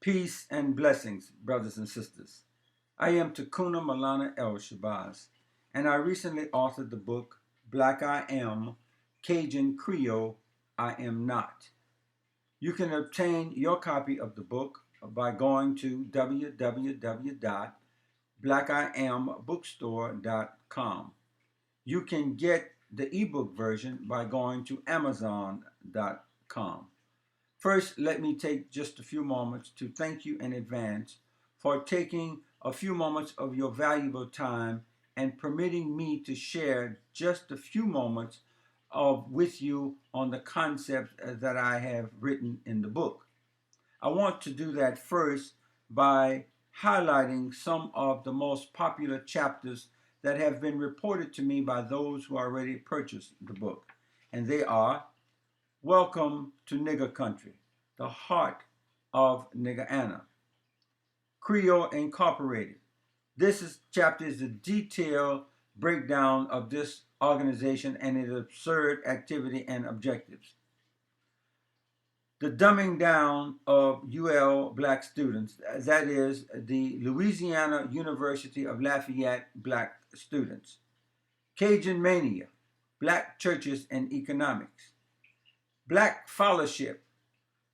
Peace and blessings, brothers and sisters. I am Takuna Malana El Shabazz, and I recently authored the book Black I Am, Cajun Creole I Am Not. You can obtain your copy of the book by going to www.blackiambookstore.com. You can get the ebook version by going to amazon.com. First, let me take just a few moments to thank you in advance for taking a few moments of your valuable time and permitting me to share just a few moments with you on the concepts that I have written in the book. I want to do that first by highlighting some of the most popular chapters that have been reported to me by those who already purchased the book. And they are Welcome to Nigger Country, the heart of Nigeriana. Creole Incorporated. Chapter is a detailed breakdown of this organization and its absurd activity and objectives. The dumbing down of UL black students, that is, the Louisiana University of Lafayette black students. Cajun Mania, Black Churches and Economics. Black Fellowship,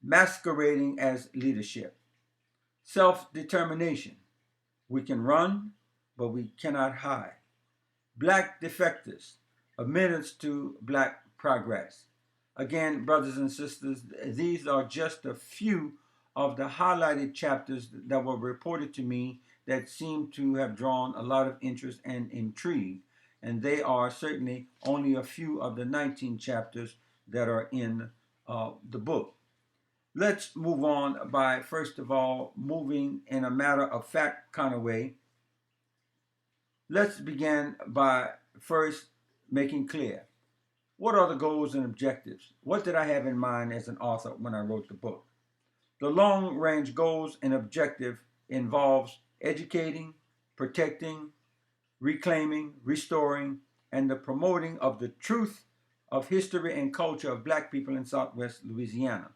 masquerading as leadership. Self-determination. We can run, but we cannot hide. Black defectors, a menace to black progress. Again, brothers and sisters, these are just a few of the highlighted chapters that were reported to me that seem to have drawn a lot of interest and intrigue. And they are certainly only a few of the 19 chapters that are in the book. Let's move on by, first of all, moving in a matter of fact kind of way. Let's begin by first making clear, what are the goals and objectives? What did I have in mind as an author when I wrote the book? The long-range goals and objective involves educating, protecting, reclaiming, restoring, and the promoting of the truth of history and culture of black people in Southwest Louisiana.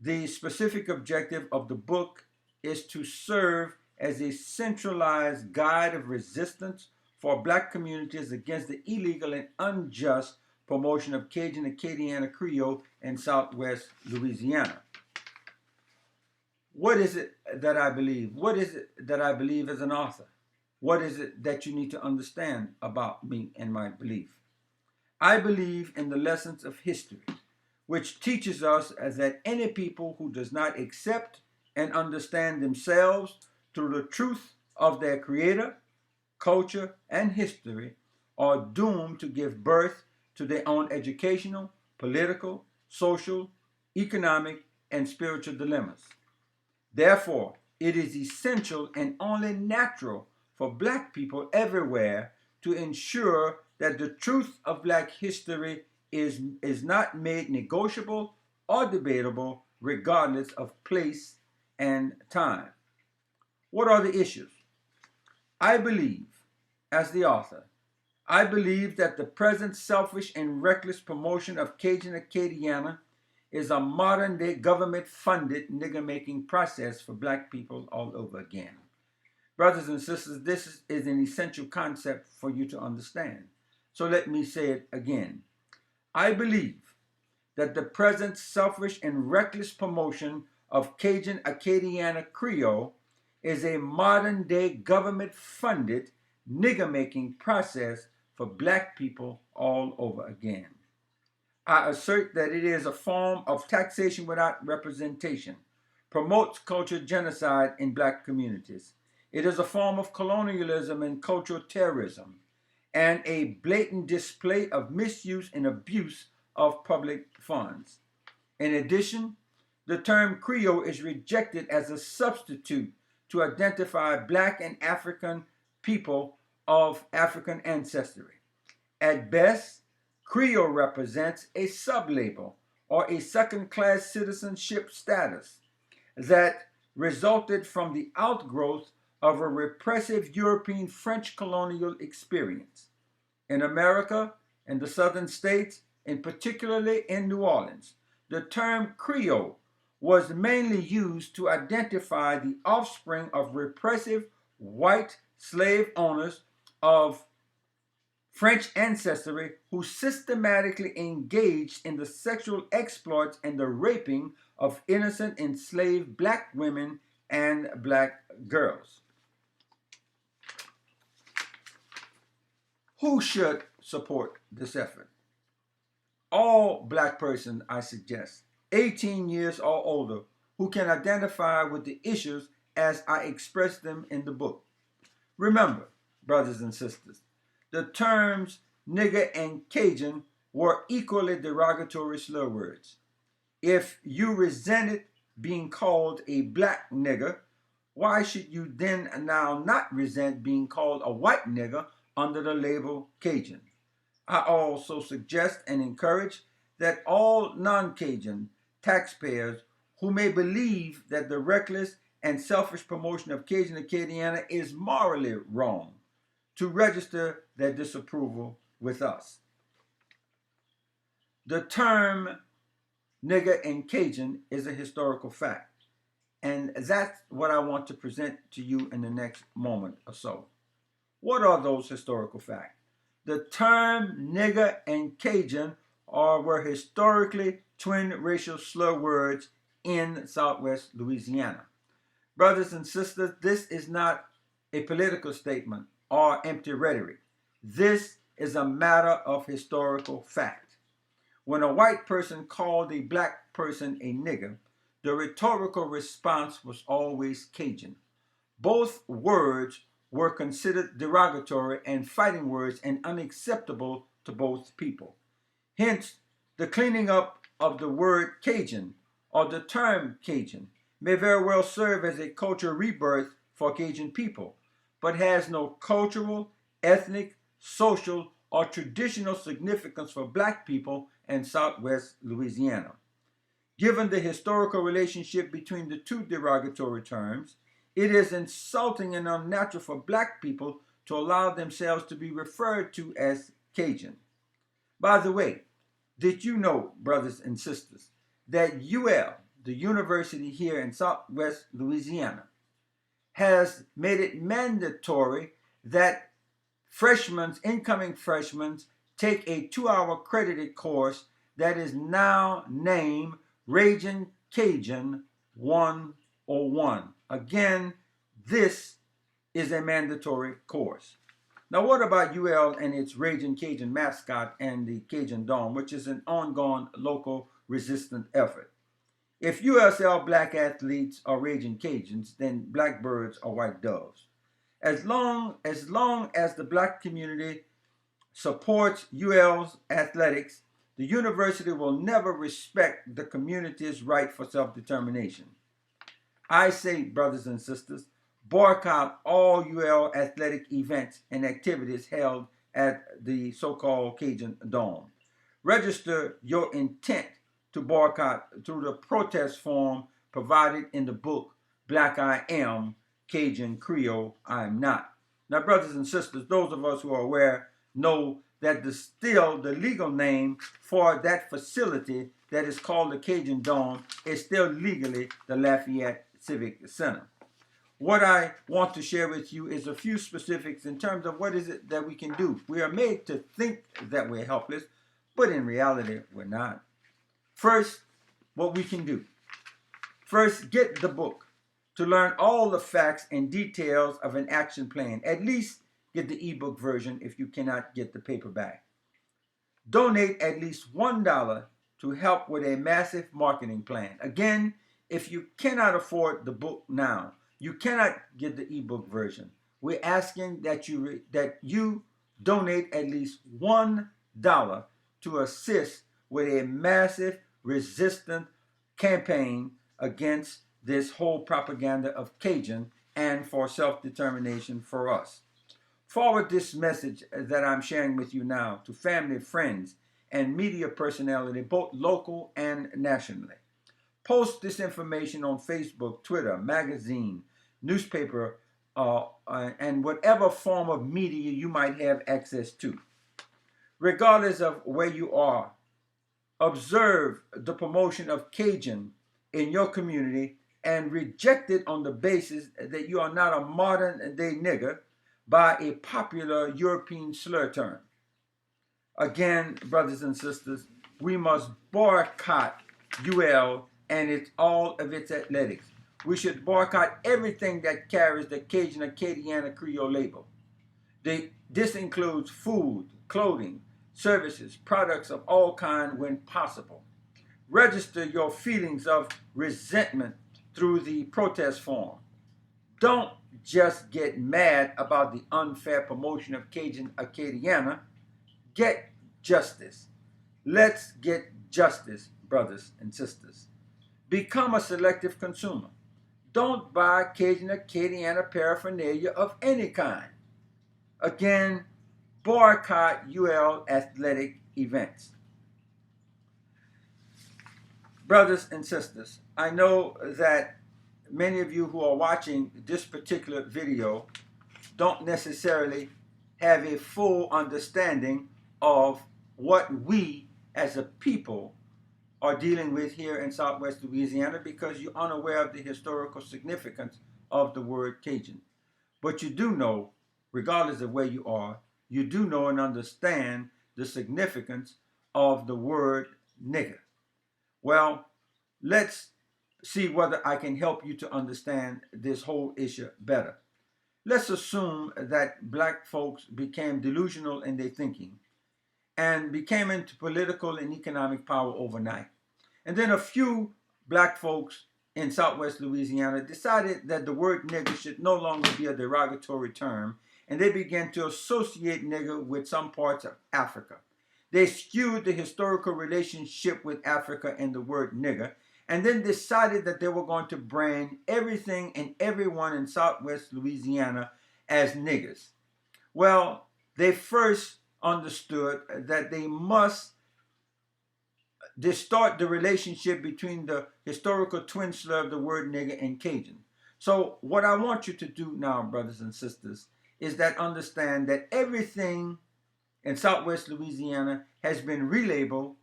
The specific objective of the book is to serve as a centralized guide of resistance for black communities against the illegal and unjust promotion of Cajun and Acadiana Creole in Southwest Louisiana. What is it that I believe? What is it that I believe as an author? What is it that you need to understand about me and my belief? I believe in the lessons of history, which teaches us that any people who does not accept and understand themselves through the truth of their creator, culture, and history are doomed to give birth to their own educational, political, social, economic, and spiritual dilemmas. Therefore, it is essential and only natural for black people everywhere to ensure that the truth of black history is not made negotiable or debatable regardless of place and time. What are the issues? I believe, as the author, I believe that the present selfish and reckless promotion of Cajun Acadiana is a modern-day government-funded nigger-making process for black people all over again. Brothers and sisters, this is an essential concept for you to understand. So let me say it again. I believe that the present selfish and reckless promotion of Cajun Acadiana Creole is a modern-day government-funded nigger-making process for black people all over again. I assert that it is a form of taxation without representation, promotes cultural genocide in black communities. It is a form of colonialism and cultural terrorism, and a blatant display of misuse and abuse of public funds. In addition, the term Creole is rejected as a substitute to identify black and African people of African ancestry. At best, Creole represents a sublabel or a second-class citizenship status that resulted from the outgrowth of a repressive European French colonial experience. In America, in the southern states, and particularly in New Orleans, the term Creole was mainly used to identify the offspring of repressive white slave owners of French ancestry who systematically engaged in the sexual exploits and the raping of innocent enslaved black women and black girls. Who should support this effort? All black persons, I suggest, 18 years or older, who can identify with the issues as I express them in the book. Remember, brothers and sisters, the terms nigger and Cajun were equally derogatory slur words. If you resented being called a black nigger, why should you then now not resent being called a white nigger under the label Cajun? I also suggest and encourage that all non-Cajun taxpayers who may believe that the reckless and selfish promotion of Cajun Acadiana is morally wrong to register their disapproval with us. The term nigger and Cajun is a historical fact, and that's what I want to present to you in the next moment or so. What are those historical facts? The term nigger and Cajun were historically twin racial slur words in Southwest Louisiana. Brothers and sisters, this is not a political statement or empty rhetoric. This is a matter of historical fact. When a white person called a black person a nigger, the rhetorical response was always Cajun. Both words were considered derogatory and fighting words and unacceptable to both people. Hence, the cleaning up of the word Cajun or the term Cajun may very well serve as a cultural rebirth for Cajun people, but has no cultural, ethnic, social, or traditional significance for black people in Southwest Louisiana. Given the historical relationship between the two derogatory terms, it is insulting and unnatural for black people to allow themselves to be referred to as Cajun. By the way, did you know, brothers and sisters, that UL, the university here in Southwest Louisiana, has made it mandatory that incoming freshmen, take a 2-hour credited course that is now named Ragin' Cajun 101. Again, this is a mandatory course. Now, what about UL and its Ragin' Cajun mascot and the Cajun Dome, which is an ongoing local resistance effort? If USL black athletes are Ragin' Cajuns, then blackbirds are white doves. As long as the black community supports UL's athletics, the university will never respect the community's right for self-determination. I say, brothers and sisters, boycott all UL athletic events and activities held at the so-called Cajun Dome. Register your intent to boycott through the protest form provided in the book Black I Am, Cajun Creole I Am Not. Now, brothers and sisters, those of us who are aware know that the legal name for that facility that is called the Cajun Dome is still legally the Lafayette Civic Center. What I want to share with you is a few specifics in terms of what is it that we can do. We are made to think that we're helpless, but in reality, we're not. First, what we can do. First, get the book to learn all the facts and details of an action plan. At least get the ebook version if you cannot get the paperback. Donate at least $1 to help with a massive marketing plan. Again, if you cannot afford the book now, you cannot get the ebook version. We're asking that you donate at least $1 to assist with a massive resistance campaign against this whole propaganda of Cajun and for self-determination for us. Forward this message that I'm sharing with you now to family, friends, and media personality, both local and nationally. Post this information on Facebook, Twitter, magazine, newspaper, and whatever form of media you might have access to. Regardless of where you are, observe the promotion of Cajun in your community and rejected on the basis that you are not a modern day nigger by a popular European slur term. Again, brothers and sisters, we must boycott UL and all of its athletics. We should boycott everything that carries the Cajun Acadiana Creole label. This includes food, clothing, services, products of all kinds when possible. Register your feelings of resentment through the protest form. Don't just get mad about the unfair promotion of Cajun Acadiana. Get justice. Let's get justice, brothers and sisters. Become a selective consumer. Don't buy Cajun Acadiana paraphernalia of any kind. Again, boycott UL athletic events. Brothers and sisters, I know that many of you who are watching this particular video don't necessarily have a full understanding of what we as a people are dealing with here in Southwest Louisiana because you're unaware of the historical significance of the word Cajun. But you do know, regardless of where you are, you do know and understand the significance of the word nigger. Well, let's see whether I can help you to understand this whole issue better. Let's assume that black folks became delusional in their thinking and became into political and economic power overnight. And then a few black folks in Southwest Louisiana decided that the word nigger should no longer be a derogatory term, and they began to associate nigger with some parts of Africa. They skewed the historical relationship with Africa and the word nigger, and then decided that they were going to brand everything and everyone in Southwest Louisiana as niggers. Well, they first understood that they must distort the relationship between the historical twin slur of the word nigger and Cajun. So what I want you to do now, brothers and sisters, is that understand that everything in Southwest Louisiana has been relabeled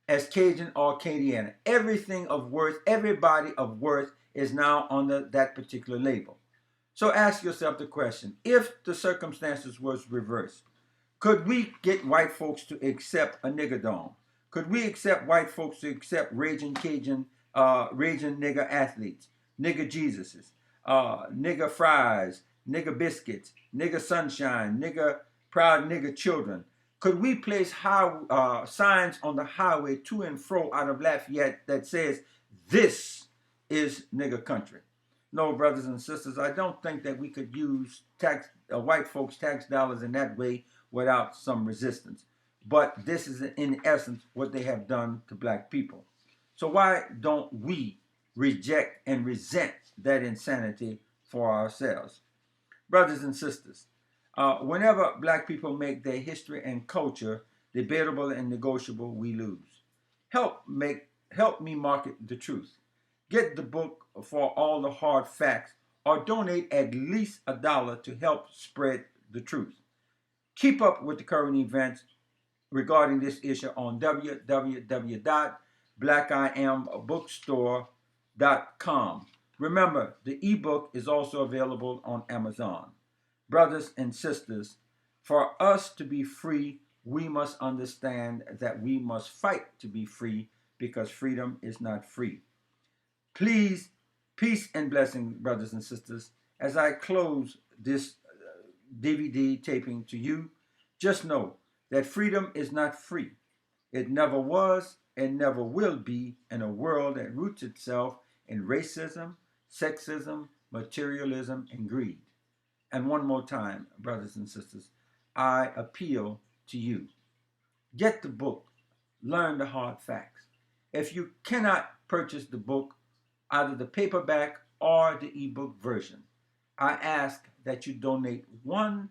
as Cajun or Acadiana. Everything of worth, everybody of worth is now under that particular label. So ask yourself the question, if the circumstances was reversed, could we get white folks to accept a nigger dome? Could we accept white folks to accept raging Cajun, raging nigger athletes, nigger Jesuses, nigger fries, nigger biscuits, nigger sunshine, nigger proud nigger children? Could we place signs on the highway to and fro out of Lafayette that says, this is nigger country? No, brothers and sisters, I don't think that we could use white folks' tax dollars in that way without some resistance. But this is, in essence, what they have done to black people. So why don't we reject and resent that insanity for ourselves? Brothers and sisters, whenever black people make their history and culture debatable and negotiable, we lose. Help me market the truth. Get the book for all the hard facts, or donate at least $1 to help spread the truth. Keep up with the current events regarding this issue on www.blackiambookstore.com. Remember, the ebook is also available on Amazon. Brothers and sisters, for us to be free, we must understand that we must fight to be free, because freedom is not free. Please, peace and blessing, brothers and sisters. As I close this DVD taping to you, just know that freedom is not free. It never was and never will be in a world that roots itself in racism, sexism, materialism, and greed. And one more time, brothers and sisters, I appeal to you. Get the book. Learn the hard facts. If you cannot purchase the book, either the paperback or the ebook version, I ask that you donate $1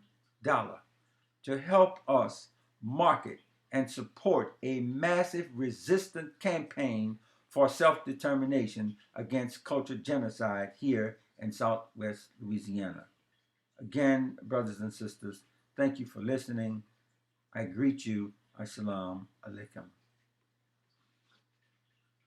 to help us market and support a massive resistance campaign for self-determination against cultural genocide here in Southwest Louisiana. Again, brothers and sisters, thank you for listening. I greet you. Assalamu alaikum.